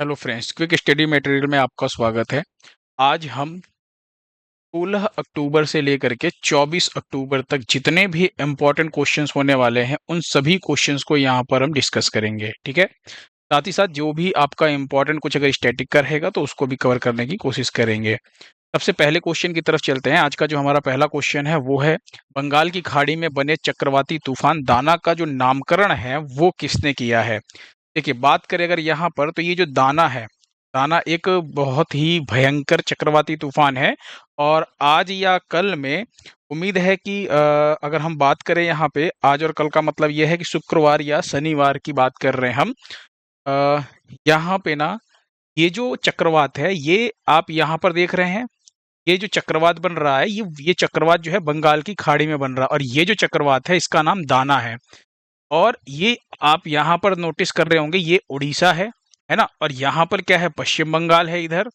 Hello friends, quick study material में आपका स्वागत है। आज हम 16 अक्टूबर से लेकर के 24 अक्टूबर तक जितने भी इम्पोर्टेंट क्वेश्चंस होने वाले हैं उन सभी क्वेश्चंस को यहाँ पर हम डिस्कस करेंगे। ठीक है, साथ ही साथ जो भी आपका इम्पोर्टेंट कुछ अगर स्टैटिक का रहेगा तो उसको भी कवर करने की कोशिश करेंगे। सबसे पहले क्वेश्चन की तरफ चलते हैं। आज का जो हमारा पहला क्वेश्चन है वो है, बंगाल की खाड़ी में बने चक्रवाती तूफान दाना का जो नामकरण है वो किसने किया है। देखिए, बात करें अगर यहाँ पर तो ये जो दाना है, दाना एक बहुत ही भयंकर चक्रवाती तूफान है और आज या कल में उम्मीद है कि अगर हम बात करें यहाँ पे आज और कल का मतलब ये है कि शुक्रवार या शनिवार की बात कर रहे हैं हम। अ, यहाँ पे ना ये जो चक्रवात है ये आप यहाँ पर देख रहे हैं, ये जो चक्रवात बन रहा है ये चक्रवात जो है बंगाल की खाड़ी में बन रहा है और ये जो चक्रवात है इसका नाम दाना है। और ये आप यहाँ पर नोटिस कर रहे होंगे, ये उड़ीसा है ना, और यहाँ पर क्या है, पश्चिम बंगाल है इधर,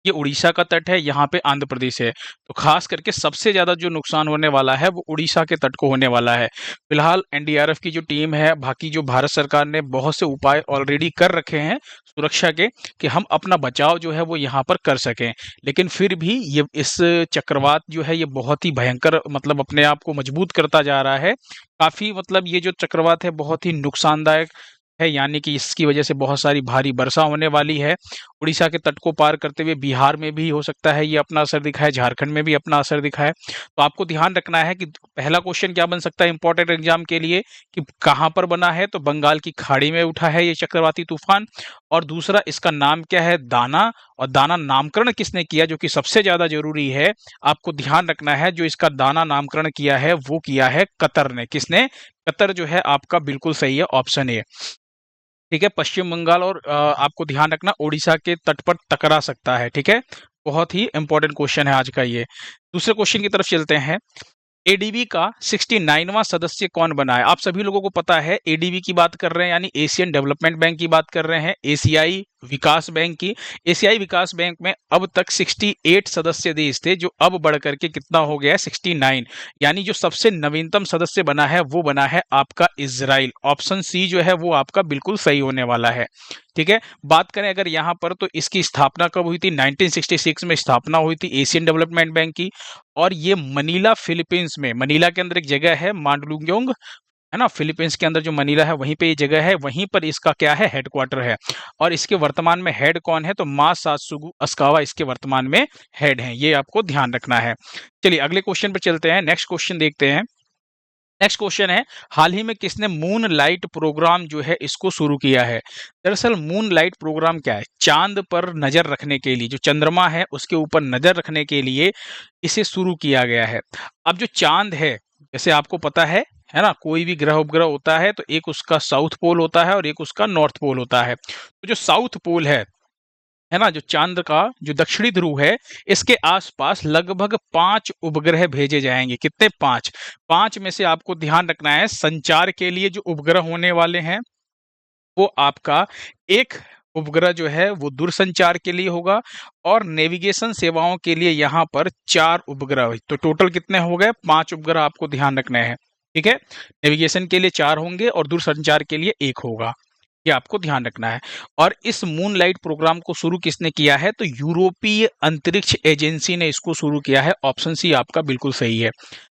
ये उड़ीसा का तट है, यहाँ पे आंध्र प्रदेश है। तो खास करके सबसे ज्यादा जो नुकसान होने वाला है वो उड़ीसा के तट को होने वाला है। फिलहाल एनडीआरएफ की जो टीम है, बाकी जो भारत सरकार ने बहुत से उपाय ऑलरेडी कर रखे हैं सुरक्षा के, कि हम अपना बचाव जो है वो यहाँ पर कर सकें। लेकिन फिर भी ये इस चक्रवात जो है ये बहुत ही भयंकर, मतलब अपने आप को मजबूत करता जा रहा है काफी। मतलब ये जो चक्रवात है बहुत ही नुकसानदायक है, यानी कि इसकी वजह से बहुत सारी भारी वर्षा होने वाली है। उड़ीसा के तट को पार करते हुए बिहार में भी हो सकता है ये अपना असर दिखाए, झारखंड में भी अपना असर दिखाए। तो आपको ध्यान रखना है कि पहला क्वेश्चन क्या बन सकता है इंपॉर्टेंट एग्जाम के लिए, कि कहाँ पर बना है, तो बंगाल की खाड़ी में उठा है ये चक्रवाती तूफान। और दूसरा, इसका नाम क्या है, दाना, और दाना नामकरण किसने किया, जो कि सबसे ज्यादा जरूरी है। आपको ध्यान रखना है जो इसका दाना नामकरण किया है वो किया है कतर ने। किसने? कतर जो है आपका बिल्कुल सही है, ऑप्शन ए। ठीक है, पश्चिम बंगाल और आपको ध्यान रखना उड़ीसा के तट पर टकरा सकता है। ठीक है, बहुत ही इंपॉर्टेंट क्वेश्चन है आज का ये। दूसरे क्वेश्चन की तरफ चलते हैं। एडीबी का 69वां सदस्य कौन बना है? आप सभी लोगों को पता है एडीबी की बात कर रहे हैं, यानी एशियन डेवलपमेंट बैंक की बात कर रहे हैं, एशियाई विकास बैंक की। एशियाई विकास बैंक में अब तक 68 सदस्य देश थे, जो अब बढ़ करके कितना हो गया है, 69। यानी जो सबसे नवीनतम सदस्य बना है वो बना है आपका इजराइल। ऑप्शन सी जो है वो आपका बिल्कुल सही होने वाला है। ठीक है, बात करें अगर यहाँ पर तो इसकी स्थापना कब हुई थी, 1966 में स्थापना हुई थी एशियन डेवलपमेंट बैंक की। और ये मनीला फिलीपींस में, मनीला के अंदर एक जगह है मांडलुंगयोंग, है ना, फिलीपींस के अंदर जो मनीला है वहीं पे ये जगह है, वहीं पर इसका क्या है, हेडक्वार्टर है। और इसके वर्तमान में हेड कौन है, तो मासात्सुगु अस्कावा इसके वर्तमान में हेड हैं। ये आपको ध्यान रखना है। चलिए अगले क्वेश्चन पर चलते हैं, नेक्स्ट क्वेश्चन देखते हैं। नेक्स्ट क्वेश्चन है, हाल ही में किसने मून लाइट प्रोग्राम जो है इसको शुरू किया है? दरअसल मून लाइट प्रोग्राम क्या है, चांद पर नजर रखने के लिए, जो चंद्रमा है उसके ऊपर नजर रखने के लिए इसे शुरू किया गया है। अब जो चांद है, जैसे आपको पता है ना, कोई भी ग्रह उपग्रह होता है तो एक उसका साउथ पोल होता है और एक उसका नॉर्थ पोल होता है। तो जो साउथ पोल है ना, जो चांद का जो दक्षिणी ध्रुव है, इसके आसपास लगभग 5 उपग्रह भेजे जाएंगे। कितने? 5। 5 में से आपको ध्यान रखना है संचार के लिए जो उपग्रह होने वाले हैं वो आपका एक उपग्रह जो है वो दूरसंचार के लिए होगा, और नेविगेशन सेवाओं के लिए यहाँ पर 4 उपग्रह। तो टोटल कितने हो गए? 5 उपग्रह आपको ध्यान रखने हैं। ठीक है, नेविगेशन के लिए 4 होंगे और दूरसंचार के लिए 1 होगा, ये आपको ध्यान रखना है। और इस मूनलाइट प्रोग्राम को शुरू किसने किया है, तो यूरोपीय अंतरिक्ष एजेंसी ने इसको शुरू किया है। ऑप्शन सी आपका बिल्कुल सही है।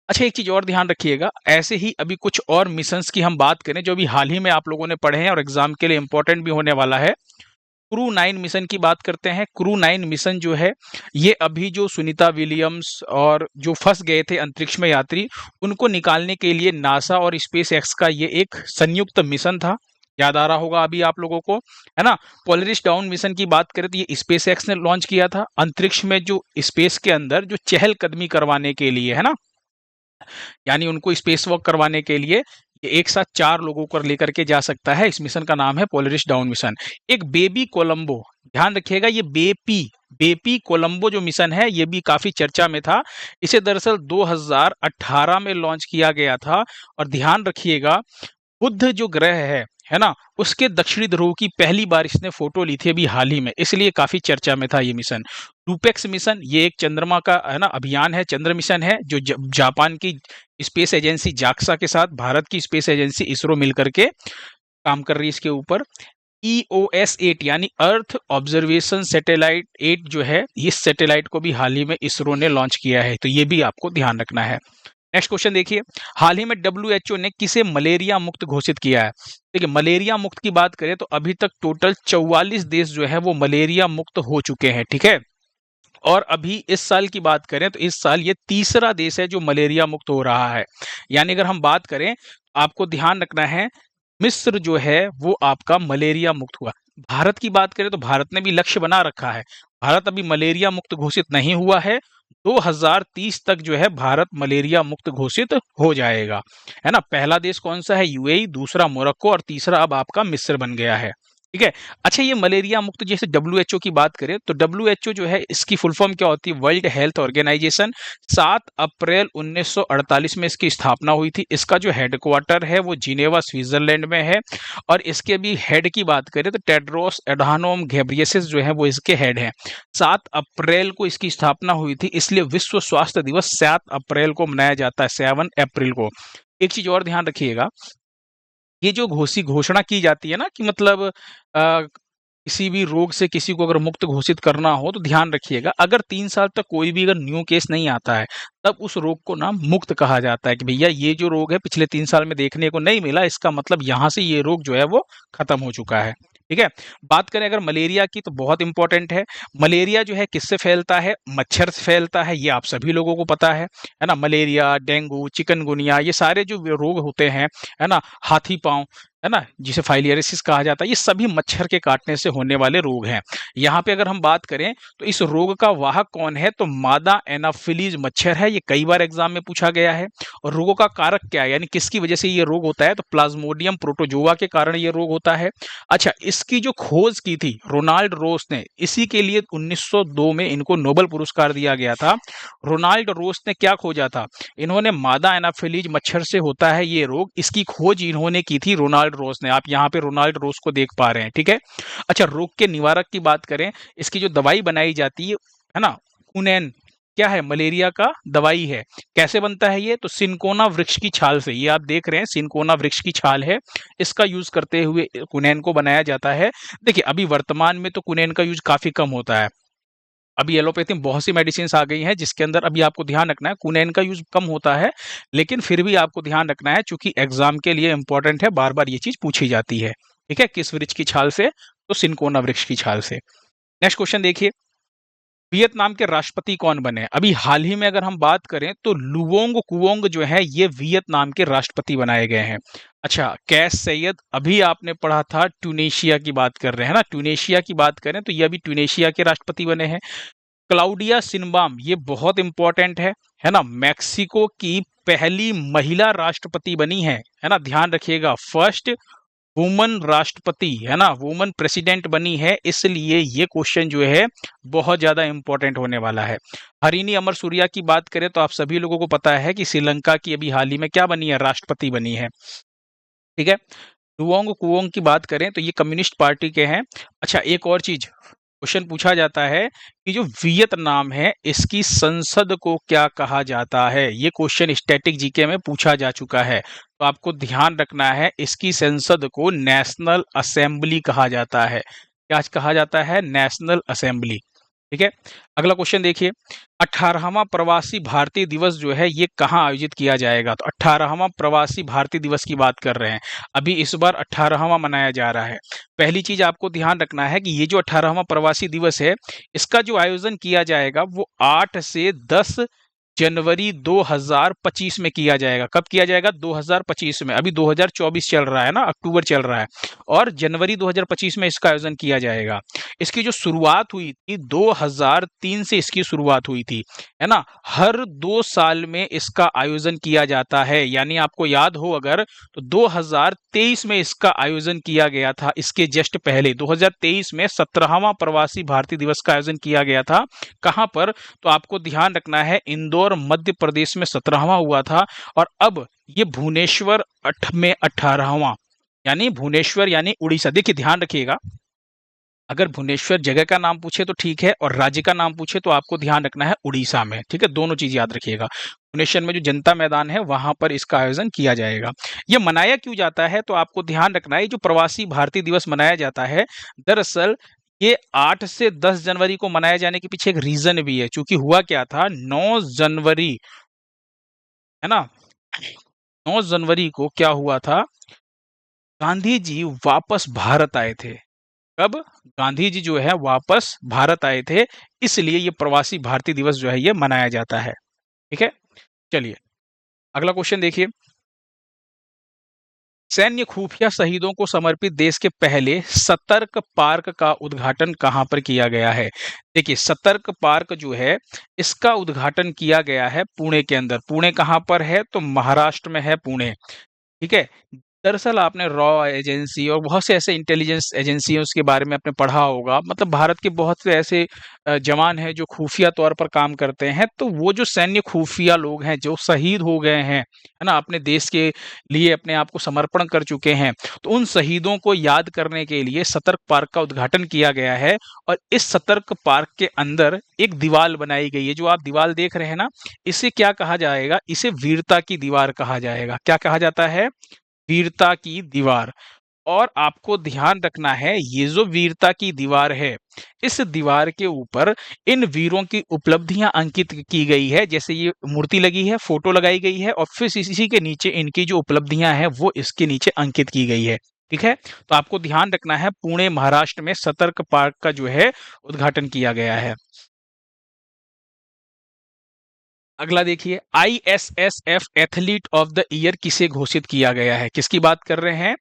अच्छा, एक चीज और ध्यान रखिएगा, ऐसे ही अभी कुछ और मिशंस की हम बात करें जो अभी हाल ही में आप लोगों ने पढ़े हैं और एग्जाम के लिए इंपॉर्टेंट भी होने वाला है। क्रू 9 मिशन की बात करते हैं। क्रू 9 मिशन जो है ये अभी जो सुनीता विलियम्स और जो फंस गए थे अंतरिक्ष में यात्री, उनको निकालने के लिए नासा और स्पेस एक्स का ये एक संयुक्त मिशन था। याद आ रहा होगा अभी आप लोगों को, है ना। पोलरिस डाउन मिशन की बात करें तो ये स्पेस एक्स ने लॉन्च किया था अंतरिक्ष में, जो स्पेस के अंदर जो चहलकदमी करवाने के लिए, है ना, यानी उनको स्पेस वॉक करवाने के लिए ये एक साथ 4 लोगों को लेकर के जा सकता है। इस मिशन का नाम है पोलरिस डाउन मिशन। एक बेबी कोलंबो, ध्यान रखिएगा, ये बेपी कोलंबो जो मिशन है ये भी काफी चर्चा में था। इसे दरअसल 2018 में लॉन्च किया गया था। और ध्यान रखिएगा, बुध जो ग्रह है ना, उसके दक्षिणी ध्रुव की पहली बार इसने फोटो ली थी अभी हाल ही में, इसलिए काफी चर्चा में था ये मिशन। रूपेक्स मिशन, ये एक चंद्रमा का, है ना, अभियान है, चंद्र मिशन है, जो जापान की स्पेस एजेंसी जाक्सा के साथ भारत की स्पेस एजेंसी इसरो मिलकर के काम कर रही है इसके ऊपर। EOS-8 यानी अर्थ ऑब्जर्वेशन सैटेलाइट 8 जो है, इस सैटेलाइट को भी हाल ही में इसरो ने लॉन्च किया है, तो ये भी आपको ध्यान रखना है। नेक्स्ट क्वेश्चन देखिए, हाल ही में WHO ने किसे मलेरिया मुक्त घोषित किया है? देखिए, मलेरिया मुक्त की बात करें तो अभी तक टोटल 44 देश जो है वो मलेरिया मुक्त हो चुके हैं, ठीक है। और अभी इस साल की बात करें तो इस साल ये तीसरा देश है जो मलेरिया मुक्त हो रहा है। यानी अगर हम बात करें, आपको ध्यान रखना है, मिस्र जो है वो आपका मलेरिया मुक्त हुआ। भारत की बात करें तो भारत ने भी लक्ष्य बना रखा है, भारत अभी मलेरिया मुक्त घोषित नहीं हुआ है। 2030 तक जो है भारत मलेरिया मुक्त घोषित हो जाएगा, है ना। पहला देश कौन सा है? यूएई, दूसरा मोरक्को और तीसरा अब आपका मिस्र बन गया है, ठीक है। अच्छा, ये मलेरिया मुक्त जैसे WHO की बात करें तो WHO जो है इसकी फुल फॉर्म क्या होती है? World health organisation. 7 अप्रैल 1948 में इसकी स्थापना हुई थी। इसका जो हेडक्वार्टर है वो जिनेवा स्विट्जरलैंड में है। और इसके भी हेड की बात करें तो टेड्रोस एडानोम घेब्रेयेसस जो है वो इसके हेड हैं। 7 अप्रैल को इसकी स्थापना हुई थी, इसलिए विश्व स्वास्थ्य दिवस 7 अप्रैल को मनाया जाता है, 7 अप्रैल को। एक चीज और ध्यान रखिएगा, ये जो घोषणा की जाती है ना कि मतलब किसी भी रोग से किसी को अगर मुक्त घोषित करना हो तो ध्यान रखिएगा, अगर 3 साल तक कोई भी अगर न्यू केस नहीं आता है तब उस रोग को ना मुक्त कहा जाता है कि भैया ये जो रोग है पिछले 3 साल में देखने को नहीं मिला, इसका मतलब यहाँ से ये रोग जो है वो खत्म हो चुका है, ठीक है। बात करें अगर मलेरिया की तो बहुत इंपॉर्टेंट है। मलेरिया जो है किससे फैलता है? मच्छर से फैलता है, ये आप सभी लोगों को पता है ना। मलेरिया, डेंगू, चिकनगुनिया, ये सारे जो रोग होते हैं, है ना, हाथी पांव, है ना, जिसे फाइलियरिसिस कहा जाता है, ये सभी मच्छर के काटने से होने वाले रोग हैं। यहाँ पे अगर हम बात करें तो इस रोग का वाहक कौन है? तो मादा एनाफिलीज मच्छर है, ये कई बार एग्जाम में पूछा गया है। और रोगों का कारक क्या है, यानी किसकी वजह से ये रोग होता है? तो प्लाज्मोडियम प्रोटोजोआ के कारण ये रोग होता है। अच्छा, इसकी जो खोज की थी रोनाल्ड रोस ने, इसी के लिए 1902 में इनको नोबेल पुरस्कार दिया गया था। रोनाल्ड रोस ने क्या खोजा था? इन्होंने मादा एनाफिलीज मच्छर से होता है ये रोग, इसकी खोज इन्होंने की थी रोनाल्ड रोस ने। आप यहाँ पे रोनाल्ड रोस को देख पा रहे हैं, ठीक है। अच्छा, रोग के निवारक की बात करें, इसकी जो दवाई बनाई जाती है ना, कुनैन, क्या है? मलेरिया का दवाई है। कैसे बनता है ये? तो सिनकोना वृक्ष की छाल से, ये आप देख रहे हैं सिनकोना वृक्ष की छाल है, इसका यूज करते हुए कुनैन को बनाया जाता है। देखिए, अभी वर्तमान में तो कुनैन का यूज काफी कम होता है। अभी एलोपैथी में बहुत सी मेडिसिन आ गई हैं जिसके अंदर अभी आपको ध्यान रखना है कुनैन का यूज कम होता है, लेकिन फिर भी आपको ध्यान रखना है क्योंकि एग्जाम के लिए इंपॉर्टेंट है, बार बार ये चीज पूछी जाती है, ठीक है। किस वृक्ष की छाल से? तो सिनकोना वृक्ष की छाल से। नेक्स्ट क्वेश्चन देखिए, वियतनाम के राष्ट्रपति कौन बने? अभी हाल ही में अगर हम बात करें तो लुओंग कुओंग जो है ये वियतनाम के राष्ट्रपति बनाए गए हैं। अच्छा, कैस सैयद, अभी आपने पढ़ा था ट्यूनेशिया की बात कर रहे हैं ना, ट्यूनेशिया की बात करें तो ये अभी ट्यूनेशिया के राष्ट्रपति बने हैं। क्लाउडिया सिनबाम, ये बहुत इंपॉर्टेंट है ना, मैक्सिको की पहली महिला राष्ट्रपति बनी है ना, ध्यान रखिएगा, फर्स्ट वुमन राष्ट्रपति, है ना, वुमन प्रेसिडेंट बनी है, इसलिए ये क्वेश्चन जो है बहुत ज्यादा इंपॉर्टेंट होने वाला है। हरिनी अमर सूर्या की बात करें तो आप सभी लोगों को पता है कि श्रीलंका की अभी हाल ही में क्या बनी है? राष्ट्रपति बनी है, ठीक है। लुओंग कुओंग की बात करें तो ये कम्युनिस्ट पार्टी के हैं। अच्छा, एक और चीज क्वेश्चन पूछा जाता है कि जो वियतनाम है इसकी संसद को क्या कहा जाता है? ये क्वेश्चन स्टैटिक जीके में पूछा जा चुका है, तो आपको ध्यान रखना है, इसकी संसद को नेशनल असेंबली कहा जाता है। क्या कहा जाता है? नेशनल असेंबली, ठीक है। अगला क्वेश्चन देखिए, 18वां प्रवासी भारतीय दिवस जो है ये कहाँ आयोजित किया जाएगा? तो 18वां प्रवासी भारतीय दिवस की बात कर रहे हैं, अभी इस बार 18वां मनाया जा रहा है। पहली चीज आपको ध्यान रखना है कि ये जो 18वां प्रवासी दिवस है इसका जो आयोजन किया जाएगा वो 8 से 10 जनवरी 2025 में किया जाएगा। कब किया जाएगा? 2025 में। अभी 2024 चल रहा है ना, अक्टूबर चल रहा है, और जनवरी 2025 में इसका आयोजन किया जाएगा। इसकी जो शुरुआत हुई थी 2003 से इसकी शुरुआत हुई थी, है ना। हर 2 साल में इसका आयोजन किया जाता है, यानी आपको याद हो अगर तो 2023 में इसका आयोजन किया गया था। इसके जस्ट पहले 2023 में 17वां प्रवासी भारतीय दिवस का आयोजन किया गया था। कहां पर? तो आपको ध्यान रखना है, इंदौर मध्य प्रदेश में 17वां हुआ था, और अब ये भुवनेश्वर में 18वां, यानी भुवनेश्वर यानी उड़ीसा। देखिए ध्यान रखिएगा, अगर भुवनेश्वर जगह का नाम पूछे तो ठीक है, और राज्य का नाम पूछे तो आपको ध्यान रखना है उड़ीसा में, ठीक है, दोनों चीज याद रखिएगा। भुवनेश्वर में जो जनता मैदान है वहां पर इसका आयोजन किया जाएगा। ये मनाया क्यों जाता है तो आपको ध्यान रखना है, जो प्रवासी भारतीय दिवस मनाया जाता है, दरअसल ये 8 से 10 जनवरी को मनाए जाने के पीछे एक रीजन भी है। चूंकि हुआ क्या था, 9 जनवरी, है ना, 9 जनवरी को क्या हुआ था, गांधी जी वापस भारत आए थे। कब? गांधी जी जो है वापस भारत आए थे, इसलिए ये प्रवासी भारतीय दिवस जो है ये मनाया जाता है। ठीक है, चलिए अगला क्वेश्चन देखिए। सैन्य खुफिया शहीदों को समर्पित देश के पहले सतर्क पार्क का उद्घाटन कहां पर किया गया है? देखिए, सतर्क पार्क जो है इसका उद्घाटन किया गया है पुणे के अंदर। पुणे कहां पर है? तो महाराष्ट्र में है पुणे। ठीक है, दरअसल आपने रॉ एजेंसी और बहुत से ऐसे इंटेलिजेंस एजेंसियों के बारे में आपने पढ़ा होगा। मतलब भारत के बहुत से ऐसे जवान हैं जो खुफिया तौर पर काम करते हैं। तो वो जो सैन्य खुफिया लोग हैं जो शहीद हो गए हैं, है ना, अपने देश के लिए अपने आप को समर्पण कर चुके हैं, तो उन शहीदों को याद करने के लिए सतर्क पार्क का उद्घाटन किया गया है। और इस सतर्क पार्क के अंदर एक दीवार बनाई गई है। जो आप दीवार देख रहे हैं ना, इसे क्या कहा जाएगा? इसे वीरता की दीवार कहा जाएगा। क्या कहा जाता है? वीरता की दीवार। और आपको ध्यान रखना है, ये जो वीरता की दीवार है, इस दीवार के ऊपर इन वीरों की उपलब्धियां अंकित की गई है। जैसे ये मूर्ति लगी है, फोटो लगाई गई है, और फिर इसी के नीचे इनकी जो उपलब्धियां हैं वो इसके नीचे अंकित की गई है। ठीक है, तो आपको ध्यान रखना है, पुणे महाराष्ट्र में सतर्क पार्क का जो है उद्घाटन किया गया है। अगला देखिए, ISSF athlete of the year किसे घोषित किया गया है? किसकी बात कर रहे हैं?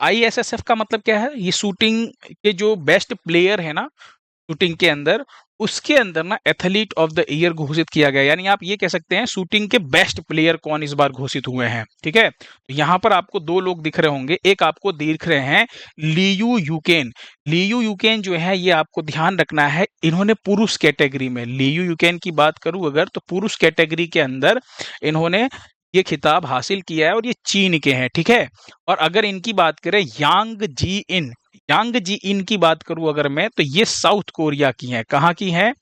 आईएसएसएफ का मतलब क्या है? ये शूटिंग के जो बेस्ट प्लेयर है ना, शूटिंग के अंदर, उसके अंदर ना एथलीट ऑफ द ईयर घोषित किया गया। यानी आप ये कह सकते हैं शूटिंग के बेस्ट प्लेयर कौन इस बार घोषित हुए हैं। ठीक है, तो यहाँ पर आपको दो लोग दिख रहे होंगे। एक आपको दिख रहे हैं लियू यूकेन। लियू यूकेन जो है, ये आपको ध्यान रखना है, इन्होंने पुरुष कैटेगरी में, लियू यूकेन की बात करूं अगर, तो पुरुष कैटेगरी के अंदर इन्होंने ये खिताब हासिल किया है, और ये चीन के हैं। ठीक है, और अगर इनकी बात करें यांग जी इन, यांग जी इन की बात करूं अगर मैं, तो ये साउथ कोरिया की हैं। कहाँ की हैं?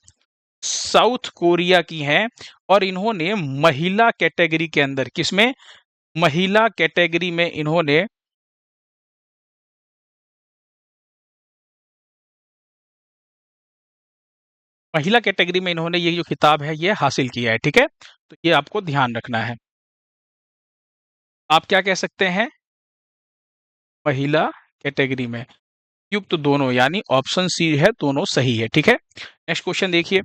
साउथ कोरिया की हैं। और इन्होंने महिला कैटेगरी के अंदर, किसमें? महिला कैटेगरी में इन्होंने, महिला कैटेगरी में इन्होंने ये जो खिताब है ये हासिल किया है। ठीक है, तो ये आपको ध्यान रखना है। आप क्या कह सकते हैं? महिला कैटेगरी में युक्त दोनों, यानी ऑप्शन सी है, दोनों सही है। ठीक है, नेक्स्ट क्वेश्चन देखिए।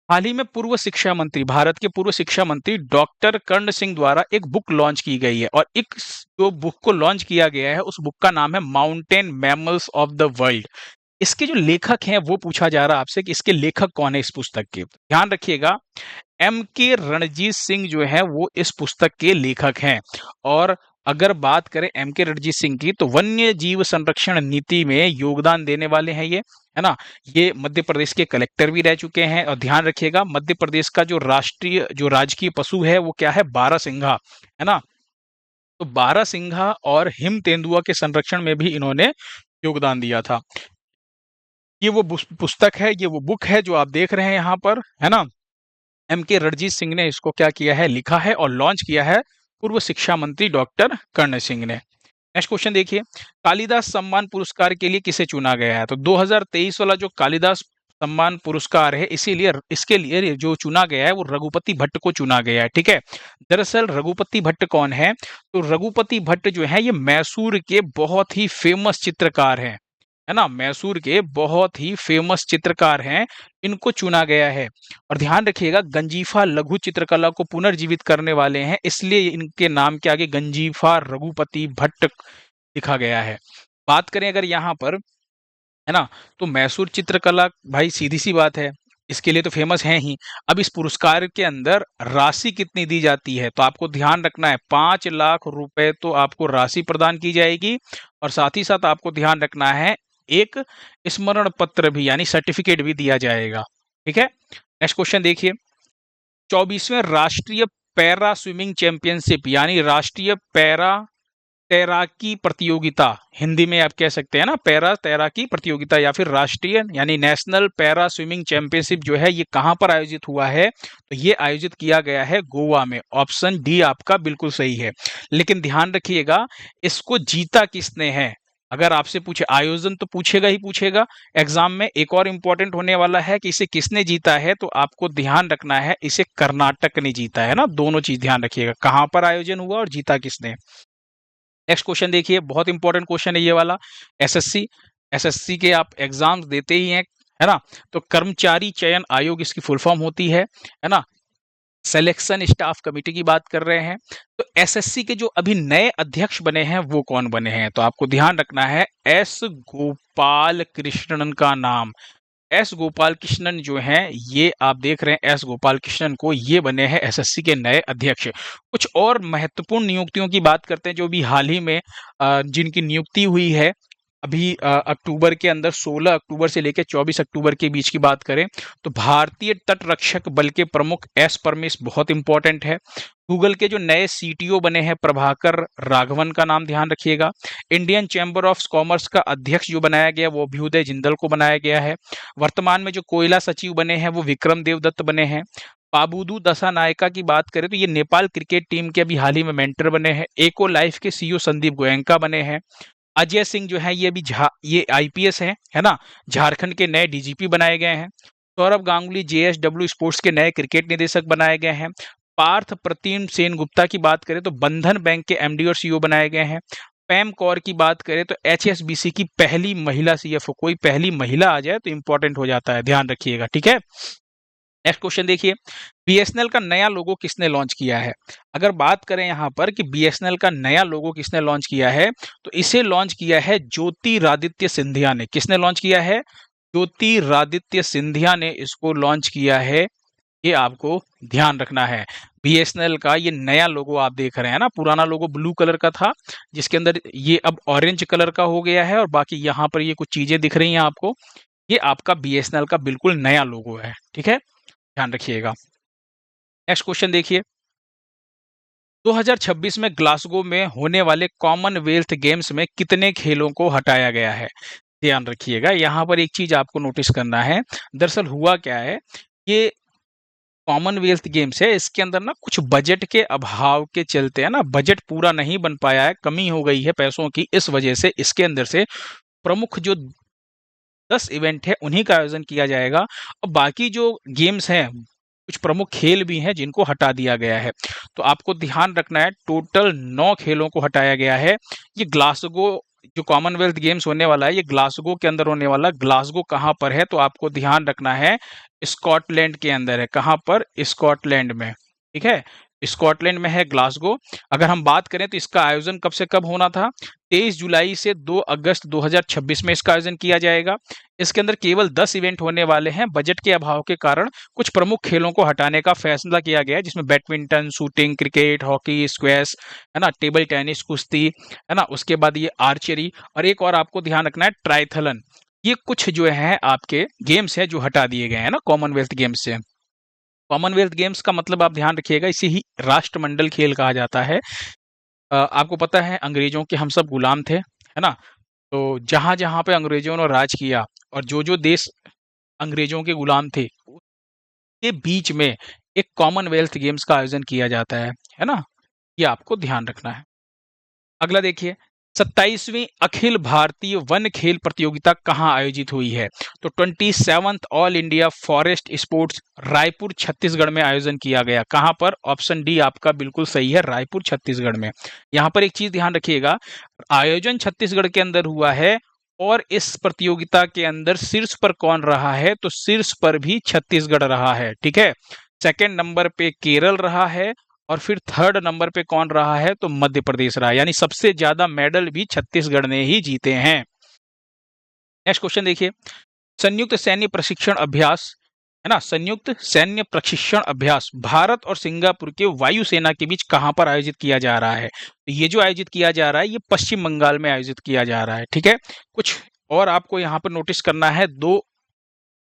हाल ही में पूर्व शिक्षा मंत्री, भारत के पूर्व शिक्षा मंत्री डॉक्टर कर्ण सिंह द्वारा एक बुक लॉन्च की गई है, और एक जो बुक को लॉन्च किया गया है उस बुक का नाम है mountain mammals of the world. इसके जो लेखक हैं वो पूछा जा रहा है आपसे कि इसके लेखक कौन है इस पुस्तक के। ध्यान रखिएगा, एम के रणजीत सिंह जो है वो इस पुस्तक के लेखक हैं। और अगर बात करें एम के रणजीत सिंह की, तो वन्य जीव संरक्षण नीति में योगदान देने वाले हैं ये, है ना। ये मध्य प्रदेश के कलेक्टर भी रह चुके हैं। और ध्यान रखिएगा, मध्य प्रदेश का जो राष्ट्रीय जो राजकीय पशु है वो क्या है? बारहसिंघा, है ना। तो बारहसिंघा और हिम तेंदुआ के संरक्षण में भी इन्होंने योगदान दिया था। ये वो पुस्तक है, ये वो बुक है जो आप देख रहे हैं यहाँ पर, है ना। एम के रणजीत सिंह ने इसको क्या किया है? लिखा है और लॉन्च किया है पूर्व शिक्षा मंत्री डॉक्टर कर्ण सिंह ने। नेक्स्ट क्वेश्चन देखिए, कालिदास सम्मान पुरस्कार के लिए किसे चुना गया है? तो 2023 वाला जो कालिदास सम्मान पुरस्कार है, इसीलिए इसके लिए जो चुना गया है वो रघुपति भट्ट को चुना गया है। ठीक है, दरअसल रघुपति भट्ट कौन है? तो रघुपति भट्ट जो है ये मैसूर के बहुत ही फेमस चित्रकार हैं, है ना। मैसूर के बहुत ही फेमस चित्रकार हैं, इनको चुना गया है। और ध्यान रखिएगा, गंजीफा लघु चित्रकला को पुनर्जीवित करने वाले हैं, इसलिए इनके नाम के आगे गंजीफा रघुपति भट्ट लिखा गया है। बात करें अगर यहाँ पर, है ना, तो मैसूर चित्रकला भाई सीधी सी बात है, इसके लिए तो फेमस है ही। अब इस पुरस्कार के अंदर राशि कितनी दी जाती है? तो आपको ध्यान रखना है, 5 लाख रुपए तो आपको राशि प्रदान की जाएगी, और साथ ही साथ आपको ध्यान रखना है एक स्मरण पत्र भी, यानी सर्टिफिकेट भी दिया जाएगा। ठीक है, नेक्स्ट क्वेश्चन देखिए। 24वें राष्ट्रीय पैरा स्विमिंग चैंपियनशिप, यानी राष्ट्रीय पैरा तैराकी प्रतियोगिता, हिंदी में आप कह सकते हैं ना पैरा तैराकी प्रतियोगिता, या फिर राष्ट्रीय यानी नेशनल पैरा स्विमिंग चैंपियनशिप जो है ये कहाँ पर आयोजित हुआ है? तो ये आयोजित किया गया है गोवा में। ऑप्शन डी आपका बिल्कुल सही है। लेकिन ध्यान रखिएगा, इसको जीता किसने है? अगर आपसे पूछे, आयोजन तो पूछेगा ही पूछेगा एग्जाम में। एक और इम्पोर्टेंट होने वाला है कि इसे किसने जीता है, तो आपको ध्यान रखना है इसे कर्नाटक ने जीता है ना। दोनों चीज ध्यान रखिएगा, कहाँ पर आयोजन हुआ और जीता किसने। नेक्स्ट क्वेश्चन देखिए, बहुत इंपॉर्टेंट क्वेश्चन है ये वाला। एसएससी एसएससी के आप एग्जाम्स देते ही हैं, है ना। तो कर्मचारी चयन आयोग इसकी फुल फॉर्म होती है ना। सिलेक्शन स्टाफ कमेटी की बात कर रहे हैं। तो एसएससी के जो अभी नए अध्यक्ष बने हैं वो कौन बने हैं? तो आपको ध्यान रखना है एस गोपाल कृष्णन का नाम। एस गोपाल कृष्णन जो हैं, ये आप देख रहे हैं एस गोपाल कृष्णन को, ये बने हैं एसएससी के नए अध्यक्ष। कुछ और महत्वपूर्ण नियुक्तियों की बात करते हैं जो भी हाल ही में जिनकी नियुक्ति हुई है। अभी अक्टूबर के अंदर 16 अक्टूबर से लेकर 24 अक्टूबर के बीच की बात करें तो भारतीय तटरक्षक बल के प्रमुख एस परमेश बहुत इंपॉर्टेंट है। गूगल के जो नए सीटीओ बने हैं प्रभाकर राघवन का नाम ध्यान रखिएगा। इंडियन चैम्बर ऑफ कॉमर्स का अध्यक्ष जो बनाया गया वो अभ्युदय जिंदल को बनाया गया है। वर्तमान में जो कोयला सचिव बने हैं वो विक्रम देवदत्त बने हैं। पाबुदू दशा नायका की बात करें तो ये नेपाल क्रिकेट टीम के अभी हाल ही में मेंटर बने हैं। एको लाइफ के सीईओ संदीप गोयनका बने हैं। अजय सिंह जो है ये अभी ये आईपीएस है ना, झारखंड के नए डीजीपी बनाए गए हैं। सौरभ गांगुली जेएसडब्ल्यू स्पोर्ट्स के नए क्रिकेट निदेशक बनाए गए हैं। पार्थ प्रतिम सेन गुप्ता की बात करें तो बंधन बैंक के एमडी और सीईओ बनाए गए हैं। पैम कौर की बात करें तो एचएसबीसी की पहली महिला सीएफओ। कोई पहली महिला आ जाए तो इंपॉर्टेंट हो जाता है, ध्यान रखिएगा, ठीक है। नेक्स्ट क्वेश्चन देखिए, बीएसएनएल का नया लोगो किसने लॉन्च किया है? अगर बात करें यहाँ पर कि बीएसएनएल का नया लोगो किसने लॉन्च किया है, तो इसे लॉन्च किया है ज्योतिरादित्य सिंधिया ने। किसने लॉन्च किया है? ज्योतिरादित्य सिंधिया ने इसको लॉन्च किया है। ये आपको ध्यान रखना है। बीएसएनएल का ये नया लोगो आप देख रहे हैं ना, पुराना लोगो ब्लू कलर का था जिसके अंदर ये अब ऑरेंज कलर का हो गया है और बाकी यहाँ पर ये कुछ चीजें दिख रही हैं आपको। ये आपका बीएसएनएल का बिल्कुल नया लोगो है, ठीक है, ध्यान रखिएगा। नेक्स्ट क्वेश्चन देखिए, 2026 में ग्लासगो में होने वाले कॉमनवेल्थ गेम्स में कितने खेलों को हटाया गया है? ध्यान रखिएगा, यहाँ पर एक चीज आपको नोटिस करना है। दरअसल हुआ क्या है, ये कॉमनवेल्थ गेम्स है, इसके अंदर ना कुछ बजट के अभाव के चलते है ना, बजट पूरा नहीं बन पाया है, कमी हो गई है पैसों की, इस वजह से इसके अंदर से प्रमुख जो 10 इवेंट है उन्हीं का आयोजन किया जाएगा और बाकी जो गेम्स हैं, कुछ प्रमुख खेल भी हैं जिनको हटा दिया गया है। तो आपको ध्यान रखना है, टोटल 9 खेलों को हटाया गया है। ये ग्लासगो जो कॉमनवेल्थ गेम्स होने वाला है ये ग्लासगो के अंदर होने वाला। ग्लासगो कहाँ पर है? तो आपको ध्यान रखना है स्कॉटलैंड के अंदर है। कहाँ पर? स्कॉटलैंड में, ठीक है, स्कॉटलैंड में है ग्लासगो। अगर हम बात करें तो इसका आयोजन कब से कब होना था? 23 जुलाई से 2 अगस्त 2026 में इसका आयोजन किया जाएगा। इसके अंदर केवल 10 इवेंट होने वाले हैं। बजट के अभाव के कारण कुछ प्रमुख खेलों को हटाने का फैसला किया गया है, जिसमें badminton, shooting, cricket, hockey, squash, है ना, टेबल टेनिस, कुश्ती, है ना, उसके बाद ये आर्चरी और एक और आपको ध्यान रखना है ट्राइथलन। ये कुछ जो है आपके गेम्स है जो हटा दिए गए हैं ना कॉमनवेल्थ गेम्स से। कॉमनवेल्थ गेम्स का मतलब आप ध्यान रखिएगा, इसे ही राष्ट्रमंडल खेल कहा जाता है। आपको पता है अंग्रेजों के हम सब गुलाम थे, है ना। तो जहां जहां पे अंग्रेजों ने राज किया और जो जो देश अंग्रेजों के गुलाम थे के बीच में एक कॉमनवेल्थ गेम्स का आयोजन किया जाता है ना। ये आपको ध्यान रखना है। अगला देखिए, 27वीं अखिल भारतीय वन खेल प्रतियोगिता कहाँ आयोजित हुई है? तो 27th all India forest sports Raipur Chhattisgarh में आयोजन किया गया। कहाँ पर? ऑप्शन डी आपका बिल्कुल सही है, रायपुर छत्तीसगढ़ में। यहाँ पर एक चीज ध्यान रखिएगा, आयोजन छत्तीसगढ़ के अंदर हुआ है और इस प्रतियोगिता के अंदर शीर्ष पर कौन रहा है? तो शीर्ष पर भी छत्तीसगढ़ रहा है, ठीक है। सेकेंड नंबर पे केरल रहा है और फिर थर्ड नंबर पे कौन रहा है? तो मध्य प्रदेश रहा है, यानी सबसे ज्यादा मेडल भी छत्तीसगढ़ ने ही जीते हैं। नेक्स्ट क्वेश्चन देखिए, संयुक्त सैन्य प्रशिक्षण अभ्यास, है ना, संयुक्त सैन्य प्रशिक्षण अभ्यास भारत और सिंगापुर के वायुसेना के बीच कहां पर आयोजित किया जा रहा है? तो ये जो आयोजित किया जा रहा है ये पश्चिम बंगाल में आयोजित किया जा रहा है, ठीक है। कुछ और आपको यहाँ पर नोटिस करना है, 2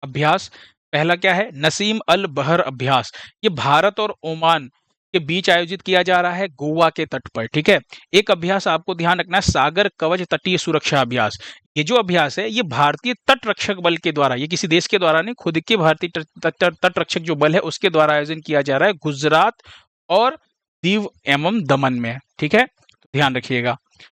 अभ्यास। पहला क्या है? नसीम अल बहर अभ्यास। ये भारत और ओमान के बीच आयोजित किया जा रहा है? गोवा के तट पर। ठीक है। एक अभ्यास आपको ध्यान रखना है, सागर कवच तटीय सुरक्षा अभ्यास। ये जो अभ्यास है ये भारतीय तट रक्षक बल के द्वारा, ये किसी देश के द्वारा नहीं, खुद के भारतीय तट रक्षक जो बल है उसके द्वारा आयोजन किया जा रहा है गुजरात और दीव एवं दमन में। ठीक है, ध्यान रखिएगा।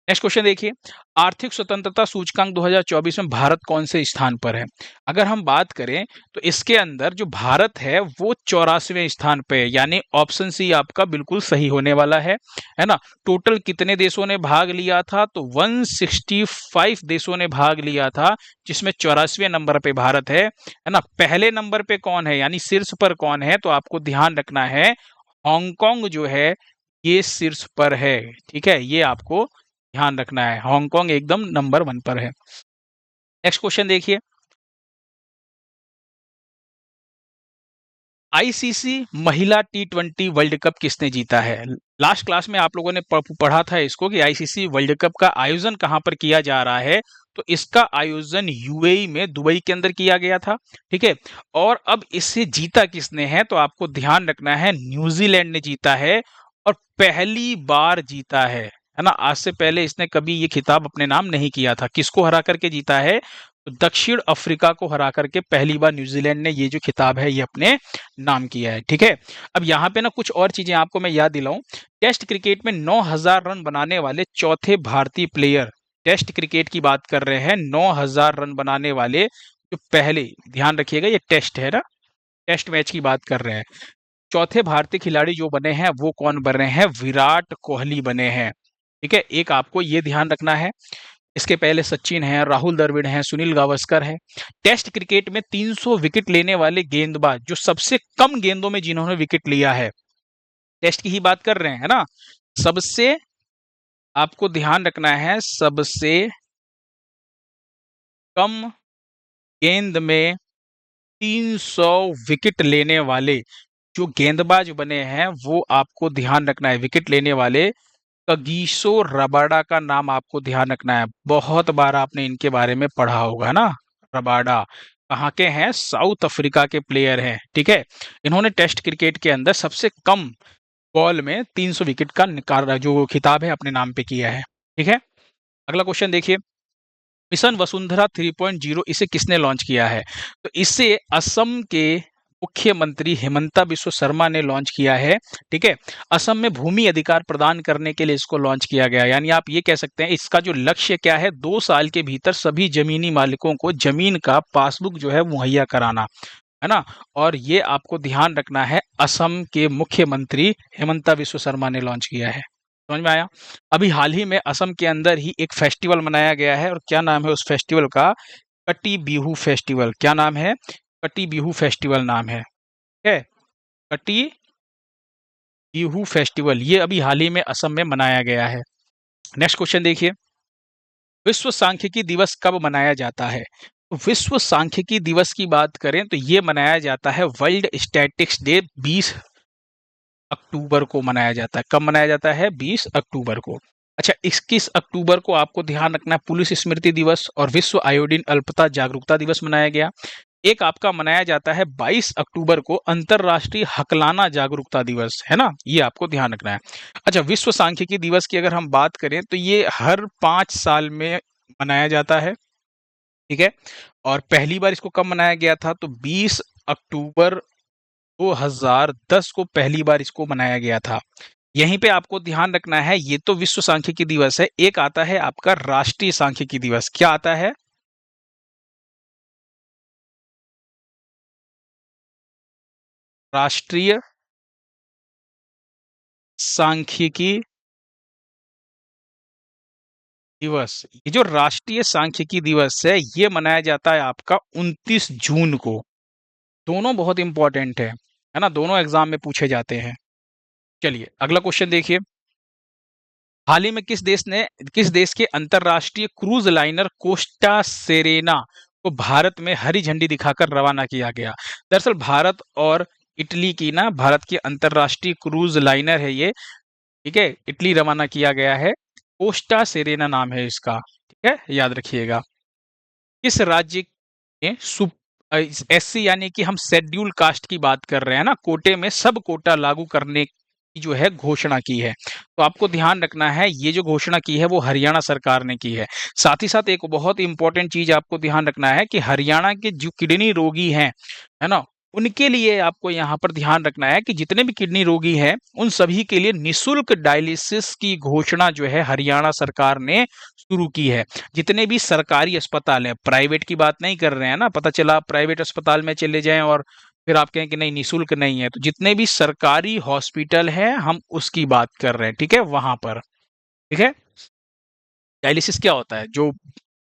नेक्स्ट क्वेश्चन देखिए, आर्थिक स्वतंत्रता सूचकांक 2024 में भारत कौन से स्थान पर है? अगर हम बात करें तो इसके अंदर जो भारत है वो 84वें स्थान पे है, यानी ऑप्शन सी आपका बिल्कुल सही होने वाला है ना। टोटल कितने देशों ने भाग लिया था? तो 165 देशों ने भाग लिया था, जिसमें 84वें नंबर पे भारत है ना। पहले नंबर पे कौन है, यानी शीर्ष पर कौन है? तो आपको ध्यान रखना है हांगकांग जो है ये शीर्ष पर है। ठीक है, ये आपको ध्यान रखना है, हांगकांग एकदम नंबर 1 पर है। नेक्स्ट क्वेश्चन देखिए, आईसीसी महिला T20 वर्ल्ड कप किसने जीता है? लास्ट क्लास में आप लोगों ने पढ़ा था इसको कि आईसीसी वर्ल्ड कप का आयोजन कहां पर किया जा रहा है। तो इसका आयोजन यूएई में दुबई के अंदर किया गया था। ठीक है, और अब इसे जीता किसने है? तो आपको ध्यान रखना है न्यूजीलैंड ने जीता है, और पहली बार जीता है ना। आज से पहले इसने कभी ये खिताब अपने नाम नहीं किया था। किसको हरा करके जीता है? तो दक्षिण अफ्रीका को हरा करके पहली बार न्यूजीलैंड ने ये जो खिताब है ये अपने नाम किया है। ठीक है, अब यहाँ पे ना कुछ और चीजें आपको मैं याद दिलाऊं। टेस्ट क्रिकेट में 9000 रन बनाने वाले चौथे भारतीय प्लेयर, टेस्ट क्रिकेट की बात कर रहे हैं, 9000 रन बनाने वाले जो पहले, ध्यान रखिएगा ये टेस्ट है ना, टेस्ट मैच की बात कर रहे हैं, चौथे भारतीय खिलाड़ी जो बने हैं वो कौन बने हैं? विराट कोहली बने हैं। ठीक है, एक आपको ये ध्यान रखना है। इसके पहले सचिन है, राहुल द्रविड़ है, सुनील गावस्कर है। टेस्ट क्रिकेट में 300 विकेट लेने वाले गेंदबाज, जो सबसे कम गेंदों में जिन्होंने विकेट लिया है, टेस्ट की ही बात कर रहे हैं है ना। सबसे आपको ध्यान रखना है, सबसे कम गेंद में 300 विकेट लेने वाले जो गेंदबाज बने हैं वो आपको ध्यान रखना है। विकेट लेने वाले कगिसो रबाडा का नाम आपको ध्यान रखना है। बहुत बार आपने इनके बारे में पढ़ा होगा ना। रबाडा कहाँ के हैं? साउथ अफ्रीका के प्लेयर हैं। ठीक है, इन्होंने टेस्ट क्रिकेट के अंदर सबसे कम बॉल में 300 विकेट का निकाल जो खिताब है अपने नाम पे किया है। ठीक है, अगला क्वेश्चन देखिए, मिशन वसुंधरा 3.0 इसे किसने लॉन्च किया है? तो इसे असम के मुख्यमंत्री हिमंता बिस्वा शर्मा ने लॉन्च किया है। ठीक है, असम में भूमि अधिकार प्रदान करने के लिए इसको लॉन्च किया गया, यानी आप ये कह सकते हैं इसका जो लक्ष्य क्या है, 2 साल के भीतर सभी जमीनी मालिकों को जमीन का पासबुक जो है मुहैया कराना है ना। और ये आपको ध्यान रखना है, असम के मुख्यमंत्री हिमंता बिस्वा शर्मा ने लॉन्च किया है। समझ में आया? अभी हाल ही में असम के अंदर ही एक फेस्टिवल मनाया गया है, और क्या नाम है उस फेस्टिवल का? कटी बिहू फेस्टिवल। क्या नाम है? कटी बिहू फेस्टिवल नाम है। ठीक है, कटी बिहू फेस्टिवल, ये अभी हाल ही में असम में मनाया गया है। नेक्स्ट क्वेश्चन देखिए, विश्व सांख्यिकी दिवस कब मनाया जाता है? तो विश्व सांख्यिकी दिवस की बात करें तो ये मनाया जाता है वर्ल्ड स्टैटिस्टिक्स डे 20 अक्टूबर को मनाया जाता है। कब मनाया जाता है? 20 अक्टूबर को। अच्छा, 21 अक्टूबर को आपको ध्यान रखना है पुलिस स्मृति दिवस और विश्व आयोडीन अल्पता जागरूकता दिवस मनाया गया। एक आपका मनाया जाता है 22 अक्टूबर को अंतरराष्ट्रीय हकलाना जागरूकता दिवस, है ना, ये आपको ध्यान रखना है। अच्छा, विश्व सांख्यिकी दिवस की अगर हम बात करें तो ये हर 5 साल में मनाया जाता है। ठीक है, और पहली बार इसको कब मनाया गया था? तो 20 अक्टूबर 2010 को पहली बार इसको मनाया गया था। यहीं पे आपको ध्यान रखना है, ये तो विश्व सांख्यिकी दिवस है, एक आता है आपका राष्ट्रीय सांख्यिकी दिवस। क्या आता है? राष्ट्रीय सांख्यिकी दिवस। ये जो राष्ट्रीय सांख्यिकी दिवस है ये मनाया जाता है आपका 29 जून को। दोनों बहुत इंपॉर्टेंट है ना, दोनों एग्जाम में पूछे जाते हैं। चलिए अगला क्वेश्चन देखिए, हाल ही में किस देश के अंतरराष्ट्रीय क्रूज लाइनर कोस्टा सेरेना को भारत में हरी झंडी दिखाकर रवाना किया गया? दरअसल भारत और इटली की ना, भारत की अंतरराष्ट्रीय क्रूज लाइनर है ये। ठीक है, इटली रवाना किया गया है, कोस्टा सेरेना नाम है इसका। ठीक है, याद रखिएगा। किस राज्य में एससी यानी कि हम शेड्यूल कास्ट की बात कर रहे हैं ना, कोटे में सब कोटा लागू करने जो है घोषणा की है। तो आपको ध्यान रखना है ये जो घोषणा की है वो हरियाणा सरकार ने की है। साथ ही साथ एक बहुत इंपॉर्टेंट चीज़ आपको ध्यान रखना है कि हरियाणा के जो किडनी रोगी हैं, है ना? उनके लिए आपको यहाँ पर ध्यान रखना है कि जितने भी किडनी रोगी हैं, उन सभी के लिए निःशुल्क डायलिसिस की घोषणा जो है हरियाणा सरकार ने शुरू की है। जितने भी सरकारी अस्पताल हैं, प्राइवेट की बात नहीं कर रहे हैं ना, पता चला आप प्राइवेट अस्पताल में चले जाएँ और फिर आप कहें कि नहीं निःशुल्क नहीं है, तो जितने भी सरकारी हॉस्पिटल हैं हम उसकी बात कर रहे हैं, ठीक है? वहाँ पर, ठीक है? डायलिसिस क्या होता है? जो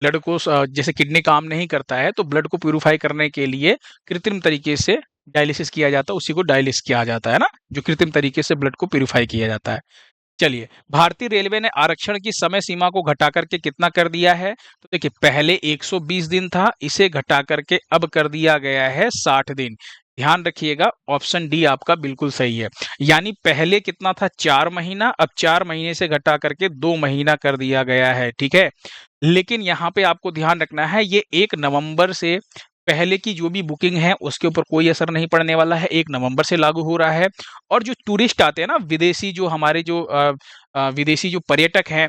ब्लड को जैसे किडनी काम नहीं करता है तो ब्लड को प्यूरिफाई करने के लिए कृत्रिम तरीके से डायलिसिस किया जाता है, उसी को डायलिस किया जाता है ना, जो कृत्रिम तरीके से ब्लड को प्यूरिफाई किया जाता है। चलिए, भारतीय रेलवे ने आरक्षण की समय सीमा को घटा करके कितना कर दिया है? तो देखिए पहले 120 दिन था, इसे घटा करके अब कर दिया गया है 60 दिन। ध्यान रखिएगा ऑप्शन डी आपका बिल्कुल सही है। यानी पहले कितना था 4 महीना, अब 4 महीने से घटा करके 2 महीना कर दिया गया है, ठीक है? लेकिन यहाँ पे आपको ध्यान रखना है ये 1 नवंबर से पहले की जो भी बुकिंग है उसके ऊपर कोई असर नहीं पड़ने वाला है, 1 नवंबर से लागू हो रहा है। और जो टूरिस्ट आते हैं ना विदेशी जो हमारे जो विदेशी जो पर्यटक हैं,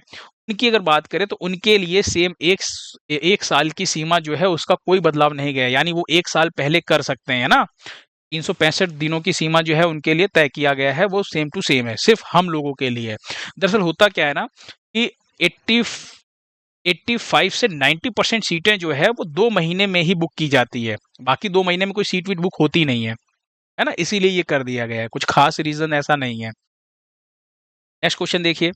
उनकी अगर बात करें तो उनके लिए सेम 1 साल की सीमा जो है उसका कोई बदलाव नहीं गया है। यानी वो 1 साल पहले कर सकते हैं ना, 365 दिनों की सीमा जो है उनके लिए तय किया गया है, वो सेम टू सेम है, सिर्फ हम लोगों के लिए है। दरअसल होता क्या है ना कि 80 85 से 90% सीटें जो है वो 2 महीने में ही बुक की जाती है। बाकी 2 महीने में कोई सीट वीट बुक होती नहीं है ना? इसीलिए ये कर दिया गया है, कुछ खास रीज़न ऐसा नहीं है। नेक्स्ट क्वेश्चन देखिए।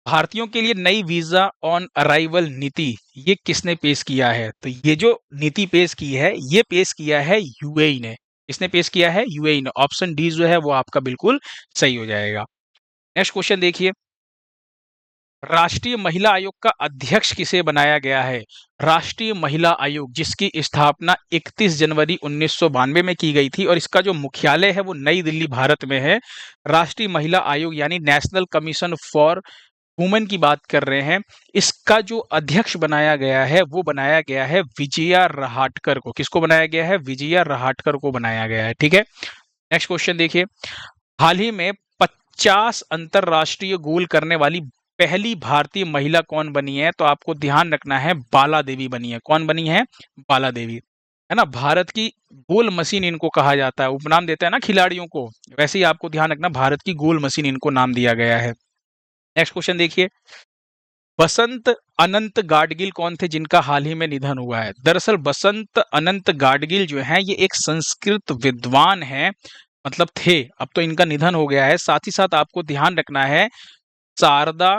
भारतीयों के लिए नई वीज़ा ऑन अराइवल नीति ये किसने पेश किया है? तो ये जो नीति पेश की है, ये पेश किया है यूएई ने। किसने पेश किया है? यूएई ने। ऑप्शन डी जो है वो आपका बिल्कुल सही हो जाएगा। नेक्स्ट क्वेश्चन देखिए। राष्ट्रीय महिला आयोग का अध्यक्ष किसे बनाया गया है? राष्ट्रीय महिला आयोग जिसकी स्थापना 31 जनवरी 1992 में की गई थी और इसका जो मुख्यालय है वो नई दिल्ली भारत में है। राष्ट्रीय महिला आयोग यानी नेशनल कमीशन फॉर वुमेन की बात कर रहे हैं। इसका जो अध्यक्ष बनाया गया है वो बनाया गया है विजया रहाटकर को। किसको बनाया गया है? विजया रहाटकर को बनाया गया है, ठीक है? नेक्स्ट क्वेश्चन देखिए। हाल ही में 50 अंतरराष्ट्रीय गोल करने वाली पहली भारतीय महिला कौन बनी है? तो आपको ध्यान रखना है बाला देवी बनी है। कौन बनी है? बाला देवी, है ना? भारत की गोल मशीन इनको कहा जाता है, उपनाम देता है ना खिलाड़ियों को, वैसे ही आपको ध्यान रखना भारत की गोल मशीन इनको नाम दिया गया है। नेक्स्ट क्वेश्चन देखिए। बसंत अनंत गाडगिल कौन थे जिनका हाल ही में निधन हुआ है? दरअसल बसंत अनंत गाडगिल जो है ये एक संस्कृत विद्वान है, मतलब थे, अब तो इनका निधन हो गया है। साथ ही साथ आपको ध्यान रखना है शारदा,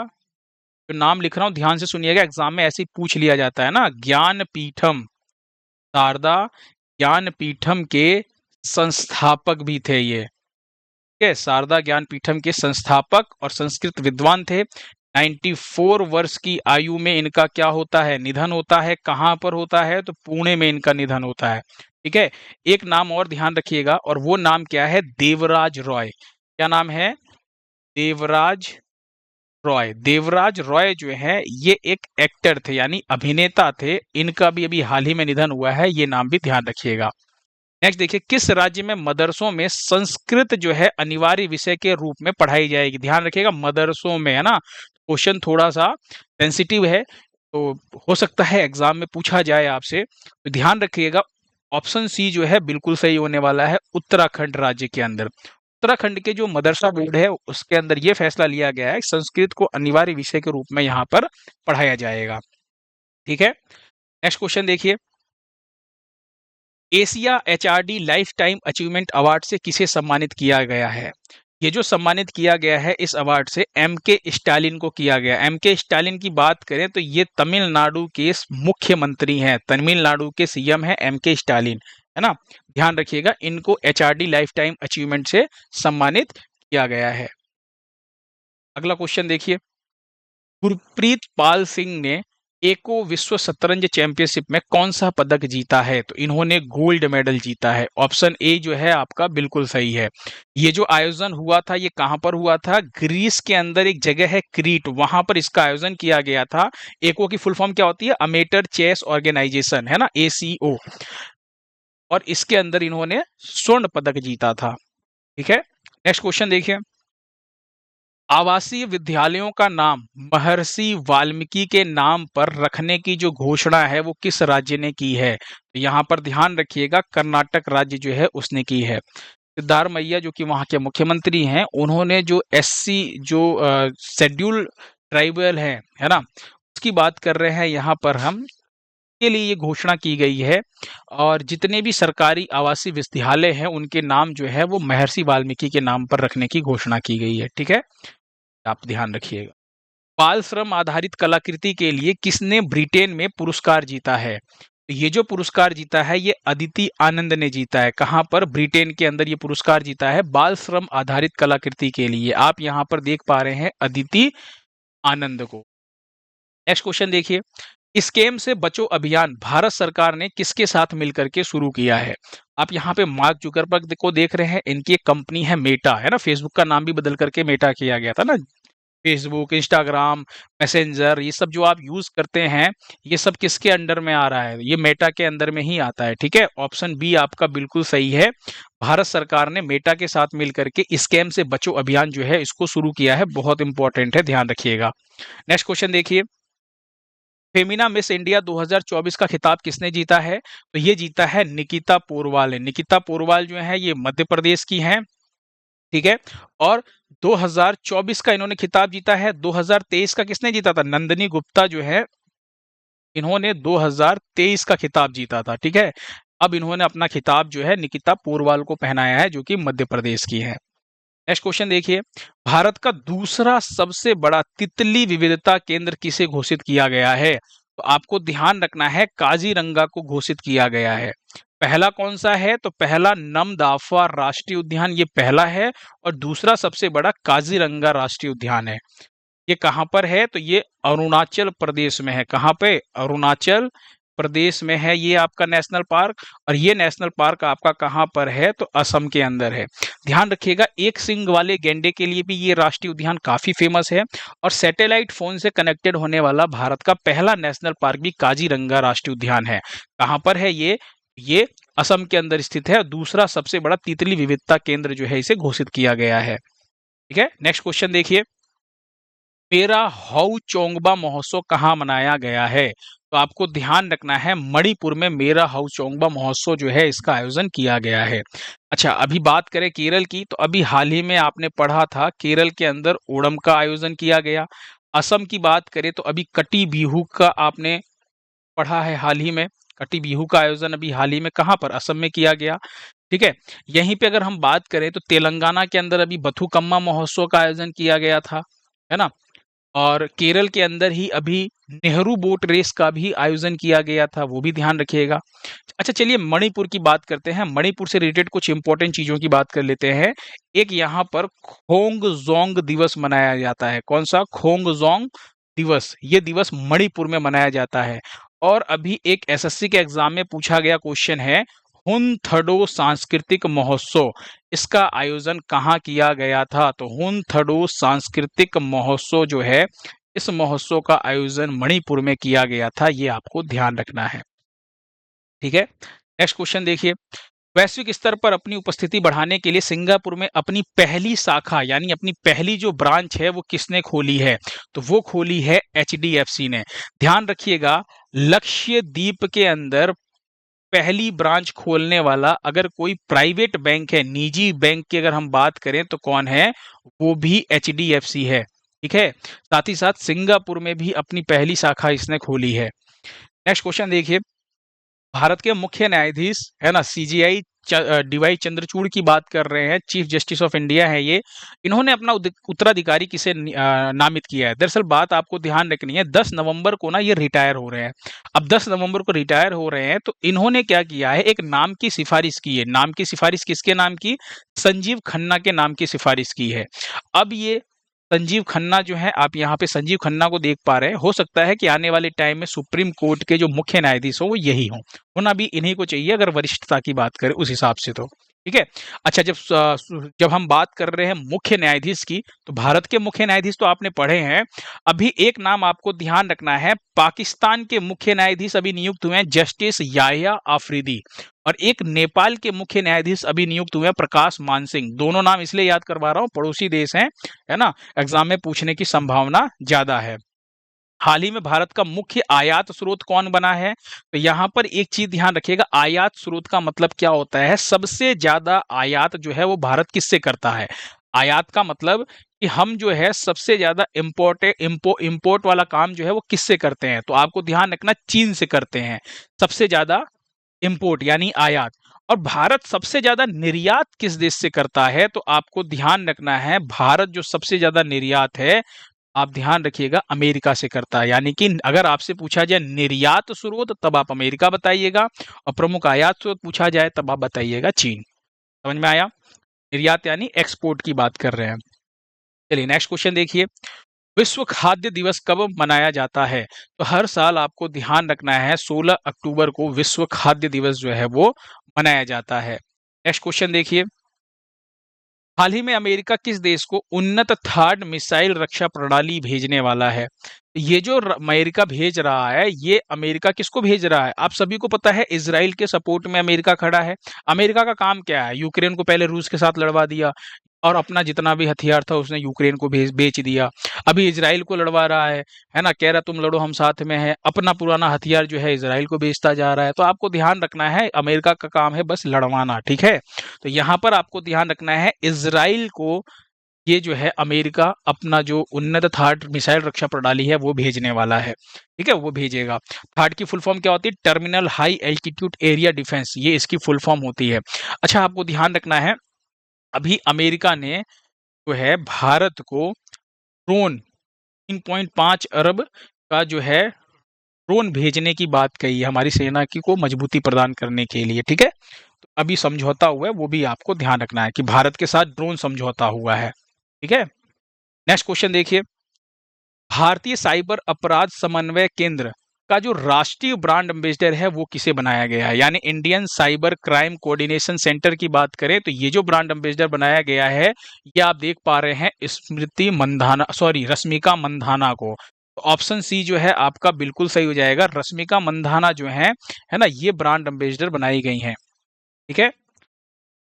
जो नाम लिख रहा हूँ ध्यान से सुनिएगा, एग्जाम में ऐसे ही पूछ लिया जाता है ना, ज्ञान पीठम, शारदा ज्ञान पीठम के संस्थापक भी थे ये, ठीक है? शारदा ज्ञान पीठम के संस्थापक और संस्कृत विद्वान थे। 94 वर्ष की आयु में इनका क्या होता है? निधन होता है। कहाँ पर होता है? तो पुणे में इनका निधन होता है, ठीक है? एक नाम और ध्यान रखिएगा और वो नाम क्या है? देवराज रॉय। क्या नाम है? देवराज रॉय। देवराज रॉय जो है ये एक एक्टर थे यानी अभिनेता थे। इनका भी अभी हाल ही में निधन हुआ है, ये नाम भी ध्यान रखिएगा। नेक्स्ट देखिए। किस राज्य में मदरसों में संस्कृत जो है अनिवार्य विषय के रूप में पढ़ाई जाएगी? ध्यान रखिएगा मदरसों में, है ना? क्वेश्चन थोड़ा सा सेंसिटिव है तो हो सकता है एग्जाम में पूछा जाए आपसे, तो ध्यान रखिएगा ऑप्शन सी जो है बिल्कुल सही होने वाला है। उत्तराखंड राज्य के अंदर, उत्तराखंड के जो मदरसा बोर्ड है उसके अंदर ये फैसला लिया गया है संस्कृत को अनिवार्य विषय के रूप में यहाँ पर पढ़ाया जाएगा, ठीक है? नेक्स्ट क्वेश्चन देखिए। Asia HRD life time achievement award से किसे सम्मानित किया गया है? ये जो सम्मानित किया गया है इस अवार्ड से एम के स्टालिन को किया गया। एम के स्टालिन की बात करें तो ये तमिलनाडु के मुख्यमंत्री हैं, तमिलनाडु के सीएम है एम के स्टालिन, है ना? ध्यान रखिएगा इनको एचआरडी लाइफ टाइम अचीवमेंट से सम्मानित किया गया है। अगला क्वेश्चन देखिए। गुरप्रीत पाल सिंह ने एको विश्व शतरंज चैंपियनशिप में कौन सा पदक जीता है? तो इन्होंने गोल्ड मेडल जीता है। ऑप्शन ए जो है आपका बिल्कुल सही है। ये जो आयोजन हुआ था ये कहां पर हुआ था? ग्रीस के अंदर एक जगह है क्रीट, वहां पर इसका आयोजन किया गया था। एको की फुल फॉर्म क्या होती है? अमेटर चेस ऑर्गेनाइजेशन, है ना, एसीओ। और इसके अंदर इन्होंने स्वर्ण पदक जीता था। ठीक है, नेक्स्ट क्वेश्चन देखिए। आवासीय विद्यालयों का नाम महर्षि वाल्मीकि के नाम पर रखने की जो घोषणा है वो किस राज्य ने की है? तो यहाँ पर ध्यान रखिएगा, कर्नाटक राज्य जो है उसने की है। सिद्धारमैया जो कि वहाँ के मुख्यमंत्री हैं, उन्होंने जो एससी जो शेड्यूल ट्राइबल है ना, उसकी बात कर रहे हैं यहाँ पर हम, के लिए ये घोषणा की गई है। और जितने भी सरकारी आवासीय विद्यालय हैं उनके नाम जो है वो महर्षि वाल्मीकि के नाम पर रखने की घोषणा की गई है। ठीक है, आप ध्यान रखिएगा। बाल श्रम आधारित कलाकृति के लिए किसने ब्रिटेन में पुरस्कार जीता है? तो ये जो पुरस्कार जीता है ये अदिति आनंद ने जीता है। कहां पर? ब्रिटेन के अंदर ये पुरस्कार जीता है बाल श्रम आधारित कलाकृति के लिए। आप यहां पर देख पा रहे हैं अदिति आनंद को। नेक्स्ट क्वेश्चन देखिए। स्कैम से बचो अभियान भारत सरकार ने किसके साथ मिलकर के शुरू किया है? आप यहाँ पे मार्क जुकरबर्ग को देख रहे हैं, इनकी एक कंपनी है मेटा, है ना, फेसबुक का नाम भी बदल करके मेटा किया गया था ना। फेसबुक, इंस्टाग्राम, मैसेंजर, ये सब जो आप यूज करते हैं ये सब किसके अंडर में आ रहा है? ये मेटा के अंदर में ही आता है। ठीक है, ऑप्शन बी आपका बिल्कुल सही है। भारत सरकार ने मेटा के साथ मिलकर के स्कैम से बचो अभियान जो है इसको शुरू किया है। बहुत इंपॉर्टेंट है, ध्यान रखिएगा। नेक्स्ट क्वेश्चन देखिए। फेमिना मिस इंडिया 2024 का खिताब किसने जीता है? तो ये जीता है निकिता पोरवाल ने। निकिता पोरवाल जो है ये मध्य प्रदेश की हैं। ठीक है, और 2024 का इन्होंने खिताब जीता है। 2023 का किसने जीता था? नंदिनी गुप्ता जो है, इन्होंने 2023 का खिताब जीता था। ठीक है, अब इन्होंने अपना खिताब जो है निकिता पोरवाल को पहनाया है जो कि मध्य प्रदेश की है। नेक्स्ट क्वेश्चन देखिए। भारत का दूसरा सबसे बड़ा तितली विविधता केंद्र किसे घोषित किया गया है? तो आपको ध्यान रखना है, काजीरंगा को घोषित किया गया है। पहला कौन सा है? तो पहला नमदाफा राष्ट्रीय उद्यान, ये पहला है। और दूसरा सबसे बड़ा काजीरंगा राष्ट्रीय उद्यान है। ये कहां पर है? तो ये अरुणाचल प्रदेश में है। कहां पे? अरुणाचल प्रदेश में है ये आपका नेशनल पार्क। और ये नेशनल पार्क आपका कहां पर है? तो असम के अंदर है। ध्यान रखिएगा, एक सींग वाले गैंडे के लिए भी ये राष्ट्रीय उद्यान काफी फेमस है। और सैटेलाइट फोन से कनेक्टेड होने वाला भारत का पहला नेशनल पार्क भी काजीरंगा राष्ट्रीय उद्यान है। कहां पर है ये असम के अंदर स्थित है। दूसरा सबसे बड़ा तितली विविधता केंद्र जो है इसे घोषित किया गया है। ठीक है, नेक्स्ट क्वेश्चन देखिए। मेरा हाउ चोंगबा महोत्सव कहाँ मनाया गया है? तो आपको ध्यान रखना है, मणिपुर में मेरा हाउ चोंगबा महोत्सव जो है इसका आयोजन किया गया है। अच्छा, अभी बात करें केरल की, तो अभी हाल ही में आपने पढ़ा था केरल के अंदर ओणम का आयोजन किया गया। असम की बात करें तो अभी कटी बिहू का आपने पढ़ा है हाल ही में। कटी बिहू का आयोजन अभी हाल ही में कहाँ पर? असम में किया गया। ठीक है, यहीं पे अगर हम बात करें तो तेलंगाना के अंदर अभी बथुकम्मा महोत्सव का आयोजन किया गया था, है ना। और केरल के अंदर ही अभी नेहरू बोट रेस का भी आयोजन किया गया था, वो भी ध्यान रखिएगा। अच्छा, चलिए मणिपुर की बात करते हैं। मणिपुर से रिलेटेड कुछ इंपॉर्टेंट चीजों की बात कर लेते हैं। एक यहाँ पर खोंगजोंग दिवस मनाया जाता है। कौन सा? खोंगजोंग दिवस। ये दिवस मणिपुर में मनाया जाता है। और अभी एक एसएससी के एग्जाम में पूछा गया क्वेश्चन है, हुनथडो सांस्कृतिक महोत्सव, इसका आयोजन कहाँ किया गया था? तो हुनथडो सांस्कृतिक महोत्सव जो है, इस महोत्सव का आयोजन मणिपुर में किया गया था। ये आपको ध्यान रखना है। ठीक है, नेक्स्ट क्वेश्चन देखिए। वैश्विक स्तर पर अपनी उपस्थिति बढ़ाने के लिए सिंगापुर में अपनी पहली शाखा यानी अपनी पहली जो ब्रांच है वो किसने खोली है? तो वो खोली है एचडीएफसी ने। ध्यान रखिएगा, लक्षद्वीप के अंदर पहली ब्रांच खोलने वाला अगर कोई प्राइवेट बैंक है, निजी बैंक की अगर हम बात करें तो कौन है? वो भी एचडीएफसी है। ठीक है, साथ ही साथ सिंगापुर में भी अपनी पहली शाखा इसने खोली है। नेक्स्ट क्वेश्चन देखिए। भारत के मुख्य न्यायाधीश है ना, सीजीआई डीवाई चंद्रचूड़ की बात कर रहे हैं, चीफ जस्टिस ऑफ इंडिया है ये। इन्होंने अपना उत्तराधिकारी किसे नामित किया है? दरअसल बात आपको ध्यान रखनी है, 10 नवंबर को ना ये रिटायर हो रहे हैं। अब 10 नवंबर को रिटायर हो रहे हैं तो इन्होंने क्या किया है, एक नाम की सिफारिश की है। नाम की सिफारिश किसके नाम की? संजीव खन्ना के नाम की सिफारिश की है। अब ये संजीव खन्ना जो है, आप यहाँ पे संजीव खन्ना को देख पा रहे हैं। हो सकता है कि आने वाले टाइम में सुप्रीम कोर्ट के जो मुख्य न्यायाधीश हो वो यही हो, होना भी इन्हीं को चाहिए अगर वरिष्ठता की बात करें उस हिसाब से तो। ठीक है। अच्छा, जब हम बात कर रहे हैं मुख्य न्यायाधीश की, तो भारत के मुख्य न्यायाधीश तो आपने पढ़े हैं। अभी एक नाम आपको ध्यान रखना है, पाकिस्तान के मुख्य न्यायाधीश अभी नियुक्त हुए हैं जस्टिस याहिया आफरीदी, और एक नेपाल के मुख्य न्यायाधीश अभी नियुक्त हुए हैं प्रकाश मानसिंह। दोनों नाम इसलिए याद करवा रहा हूँ, पड़ोसी देश हैं, है ना, एग्जाम में पूछने की संभावना ज्यादा है। हाल ही में भारत का मुख्य आयात स्रोत कौन बना है? तो यहाँ पर एक चीज ध्यान रखिएगा, आयात स्रोत का मतलब क्या होता है? सबसे ज्यादा आयात जो है वो भारत किससे करता है? आयात का मतलब कि हम जो है सबसे ज्यादा इम्पोर्ट वाला काम जो है वो किससे करते हैं? तो आपको ध्यान रखना, चीन से करते हैं सबसे ज्यादा इम्पोर्ट यानी आयात। और भारत सबसे ज्यादा निर्यात किस देश से करता है? तो आपको ध्यान रखना है, भारत जो सबसे ज्यादा निर्यात है, आप ध्यान रखिएगा, अमेरिका से करता है। यानी कि अगर आपसे पूछा जाए निर्यात स्रोत, तब आप अमेरिका बताइएगा, और प्रमुख आयात स्रोत पूछा जाए तब आप बताइएगा चीन। समझ में आया? निर्यात यानी एक्सपोर्ट की बात कर रहे हैं। चलिए नेक्स्ट क्वेश्चन देखिए, विश्व खाद्य दिवस कब मनाया जाता है? तो हर साल आपको ध्यान रखना है 16 अक्टूबर को विश्व खाद्य दिवस जो है वो मनाया जाता है। नेक्स्ट क्वेश्चन देखिए, हाल ही में अमेरिका किस देश को उन्नत थर्ड मिसाइल रक्षा प्रणाली भेजने वाला है? ये जो अमेरिका भेज रहा है, ये अमेरिका किसको भेज रहा है? आप सभी को पता है, इजराइल के सपोर्ट में अमेरिका खड़ा है। अमेरिका का काम क्या है? यूक्रेन को पहले रूस के साथ लड़वा दिया, और अपना जितना भी हथियार था उसने यूक्रेन को बेच दिया। अभी इजराइल को लड़वा रहा है ना, कह रहा तुम लड़ो हम साथ में हैं, अपना पुराना हथियार जो है इजराइल को बेचता जा रहा है। तो आपको ध्यान रखना है, अमेरिका का काम है बस लड़वाना, ठीक है। तो यहाँ पर आपको ध्यान रखना है, इजराइल को ये जो है अमेरिका अपना जो उन्नत थार्ड मिसाइल रक्षा प्रणाली है वो भेजने वाला है। ठीक है, वो भेजेगा। थार्ड की फुल फॉर्म क्या होती है? Terminal high altitude area defence, ये इसकी फुल फॉर्म होती है। अच्छा, आपको ध्यान रखना है, अभी अमेरिका ने जो है भारत को ड्रोन 3.5 अरब का जो है ड्रोन भेजने की बात कही है, हमारी सेना की को मजबूती प्रदान करने के लिए। ठीक है, तो अभी समझौता हुआ है, वो भी आपको ध्यान रखना है कि भारत के साथ ड्रोन समझौता हुआ है। ठीक है, नेक्स्ट क्वेश्चन देखिए, भारतीय साइबर अपराध समन्वय केंद्र का जो राष्ट्रीय ब्रांड एम्बेसडर है वो किसे बनाया गया है? यानी Indian cyber crime coordination centre की बात करें तो ये जो ब्रांड एम्बेसडर बनाया गया है, ये आप देख पा रहे हैं रश्मिका मंधाना को। तो ऑप्शन सी जो है आपका बिल्कुल सही हो जाएगा, रश्मिका मंधाना जो है ना, ये ब्रांड एम्बेसडर बनाई गई हैं। ठीक है,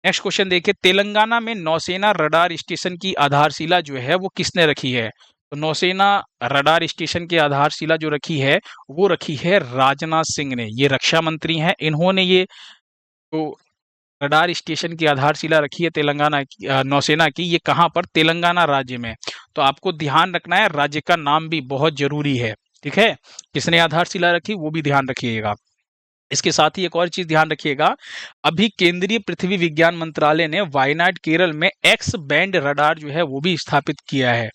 नेक्स्ट क्वेश्चन देखिए, तेलंगाना में नौसेना रडार स्टेशन की आधारशिला जो है वो किसने रखी है? तो नौसेना रडार स्टेशन की आधारशिला जो रखी है वो रखी है राजनाथ सिंह ने। ये रक्षा मंत्री हैं, इन्होंने ये जो रडार स्टेशन की आधारशिला रखी है तेलंगाना की, नौसेना की, ये कहाँ पर? तेलंगाना राज्य में। तो आपको ध्यान रखना है, राज्य का नाम भी बहुत जरूरी है। ठीक है, किसने आधारशिला रखी वो भी ध्यान रखिएगा। इसके साथ ही एक और चीज ध्यान रखिएगा, अभी केंद्रीय पृथ्वी विज्ञान मंत्रालय ने वायनाड केरल में एक्स बैंड रडार जो है वो भी स्थापित किया है।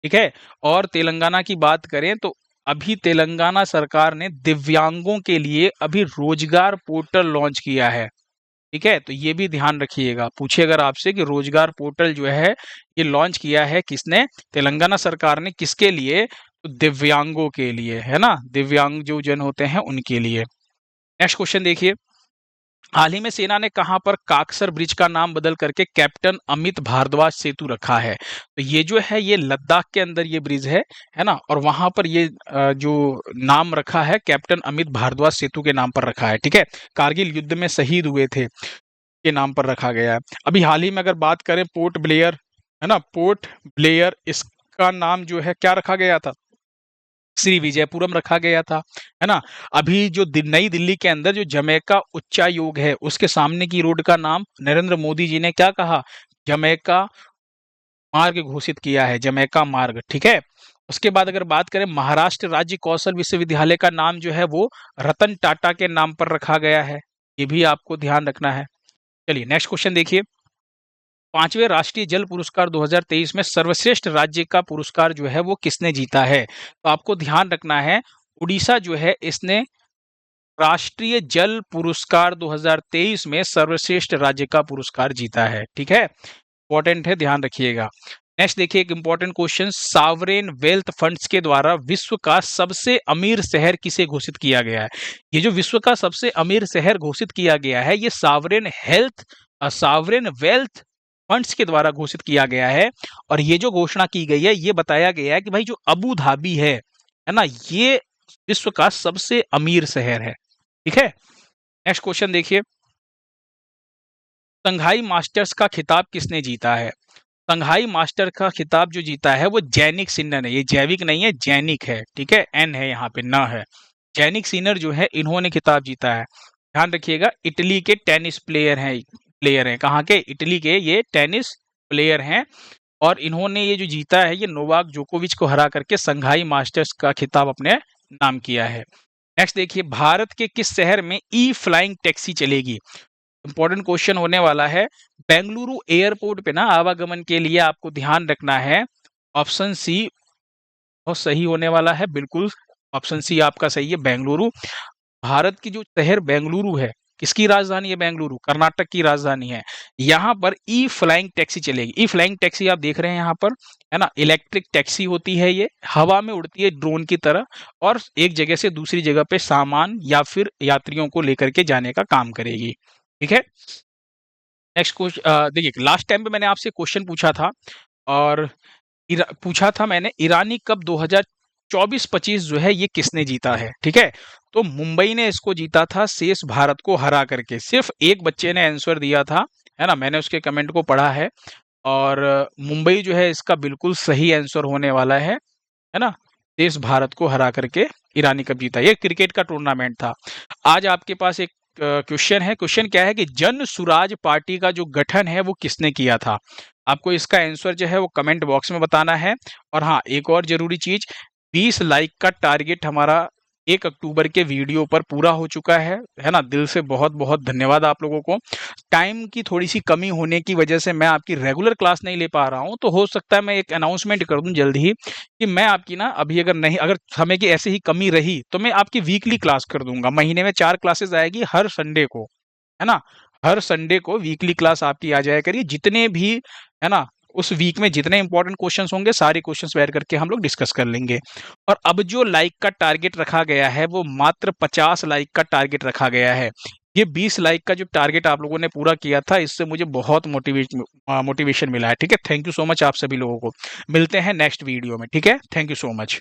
ठीक है, और तेलंगाना की बात करें तो अभी तेलंगाना सरकार ने दिव्यांगों के लिए अभी रोजगार पोर्टल लॉन्च किया है। ठीक है, तो ये भी ध्यान रखिएगा, पूछे अगर आपसे कि रोजगार पोर्टल जो है ये लॉन्च किया है किसने? तेलंगाना सरकार ने। किसके लिए? तो दिव्यांगों के लिए, है ना, दिव्यांग जो जन होते हैं उनके लिए। नेक्स्ट क्वेश्चन देखिए, हाल ही में सेना ने कहां पर काकसर ब्रिज का नाम बदल करके कैप्टन अमित भारद्वाज सेतु रखा है? तो ये जो है ये लद्दाख के अंदर ये ब्रिज है ना, और वहां पर ये जो नाम रखा है कैप्टन अमित भारद्वाज सेतु के नाम पर रखा है। ठीक है, कारगिल युद्ध में शहीद हुए थे के नाम पर रखा गया है। अभी हाल ही में अगर बात करें पोर्ट ब्लेयर, है ना, पोर्ट ब्लेयर, इसका नाम जो है क्या रखा गया था? श्री विजयपुरम रखा गया था, है ना। अभी जो नई दिल्ली के अंदर जो जमैका उच्चायोग है उसके सामने की रोड का नाम नरेंद्र मोदी जी ने क्या कहा? जमैका मार्ग घोषित किया है, जमैका मार्ग। ठीक है, उसके बाद अगर बात करें महाराष्ट्र राज्य कौशल विश्वविद्यालय का नाम जो है वो रतन टाटा के नाम पर रखा गया है, ये भी आपको ध्यान रखना है। चलिए नेक्स्ट क्वेश्चन देखिए, 5वें राष्ट्रीय जल पुरस्कार 2023 में सर्वश्रेष्ठ राज्य का पुरस्कार जो है वो किसने जीता है? तो आपको ध्यान रखना है, उड़ीसा जो है इसने राष्ट्रीय जल पुरस्कार 2023 में सर्वश्रेष्ठ राज्य का पुरस्कार जीता है। ठीक है, इंपॉर्टेंट है, ध्यान रखिएगा। नेक्स्ट देखिए एक important question, sovereign wealth funds के द्वारा विश्व का सबसे अमीर शहर किसे घोषित किया गया है? ये जो विश्व का सबसे अमीर शहर घोषित किया गया है, ये सावरेन वेल्थ फंड्स के द्वारा घोषित किया गया है। और ये जो घोषणा की गई है, ये बताया गया है कि भाई जो अबू धाबी है ना, ये विश्व का सबसे अमीर शहर है। ठीक है, नेक्स्ट क्वेश्चन देखिए, संघाई मास्टर्स का खिताब किसने जीता है? संघाई मास्टर का खिताब जो जीता है वो जैनिक सिन्नर है। ये जैविक नहीं है, जैनिक है। ठीक है, एन है यहाँ पे, न है। जैनिक सिन्नर जो है, इन्होंने खिताब जीता है। ध्यान रखिएगा, इटली के टेनिस प्लेयर हैं। कहाँ के? इटली के ये टेनिस प्लेयर हैं। और इन्होंने ये जो जीता है, ये नोवाक जोकोविच को हरा करके संघाई मास्टर्स का खिताब अपने नाम किया है। नेक्स्ट देखिए, भारत के किस शहर में ई फ्लाइंग टैक्सी चलेगी? इंपॉर्टेंट क्वेश्चन होने वाला है। बेंगलुरु एयरपोर्ट पे ना आवागमन के लिए आपको ध्यान रखना है, ऑप्शन सी बहुत सही होने वाला है। बिल्कुल ऑप्शन सी आपका सही है, बेंगलुरु। भारत की जो शहर बेंगलुरु है, किसकी राजधानी है? बेंगलुरु कर्नाटक की राजधानी है। यहाँ पर ई फ्लाइंग टैक्सी चलेगी। ई फ्लाइंग टैक्सी आप देख रहे हैं यहाँ पर, है ना, इलेक्ट्रिक टैक्सी होती है। ये हवा में उड़ती है ड्रोन की तरह, और एक जगह से दूसरी जगह पे सामान या फिर यात्रियों को लेकर के जाने का काम करेगी। ठीक है, नेक्स्ट क्वेश्चन देखिए, लास्ट टाइम पे मैंने आपसे क्वेश्चन पूछा था, और पूछा था मैंने, ईरानी कप 2024-25 जो है ये किसने जीता है? ठीक है, तो मुंबई ने इसको जीता था शेष भारत को हरा करके। सिर्फ एक बच्चे ने आंसर दिया था, है ना, मैंने उसके कमेंट को पढ़ा है, और मुंबई जो है इसका बिल्कुल सही आंसर होने वाला है ना। देश भारत को हरा करके ईरानी कप जीता। ये क्रिकेट का टूर्नामेंट था। आज आपके पास एक क्वेश्चन है। क्वेश्चन क्या है कि जन सुराज पार्टी का जो गठन है वो किसने किया था? आपको इसका आंसर जो है वो कमेंट बॉक्स में बताना है। और हाँ, एक और जरूरी चीज, 20 लाइक का टारगेट हमारा 1 अक्टूबर के वीडियो पर पूरा हो चुका है ना। दिल से बहुत बहुत धन्यवाद आप लोगों को। टाइम की थोड़ी सी कमी होने की वजह से मैं आपकी रेगुलर क्लास नहीं ले पा रहा हूँ, तो हो सकता है मैं एक अनाउंसमेंट कर दूं जल्द ही कि मैं आपकी ना अभी अगर समय की ऐसे ही कमी रही तो मैं आपकी वीकली क्लास कर दूंगा। महीने में 4 क्लासेस आएगी हर संडे को, है ना। हर संडे को वीकली क्लास आपकी आ जाया करिए। जितने भी, है ना, उस वीक में जितने इंपॉर्टेंट क्वेश्चंस होंगे सारे क्वेश्चंस बैठ करके हम लोग डिस्कस कर लेंगे। और अब जो लाइक का टारगेट रखा गया है वो मात्र 50 लाइक का टारगेट रखा गया है। ये 20 लाइक का जो टारगेट आप लोगों ने पूरा किया था, इससे मुझे बहुत मोटिवेशन मिला है। ठीक है, थैंक यू सो मच आप सभी लोगों को। मिलते हैं नेक्स्ट वीडियो में। ठीक है, थैंक यू सो मच।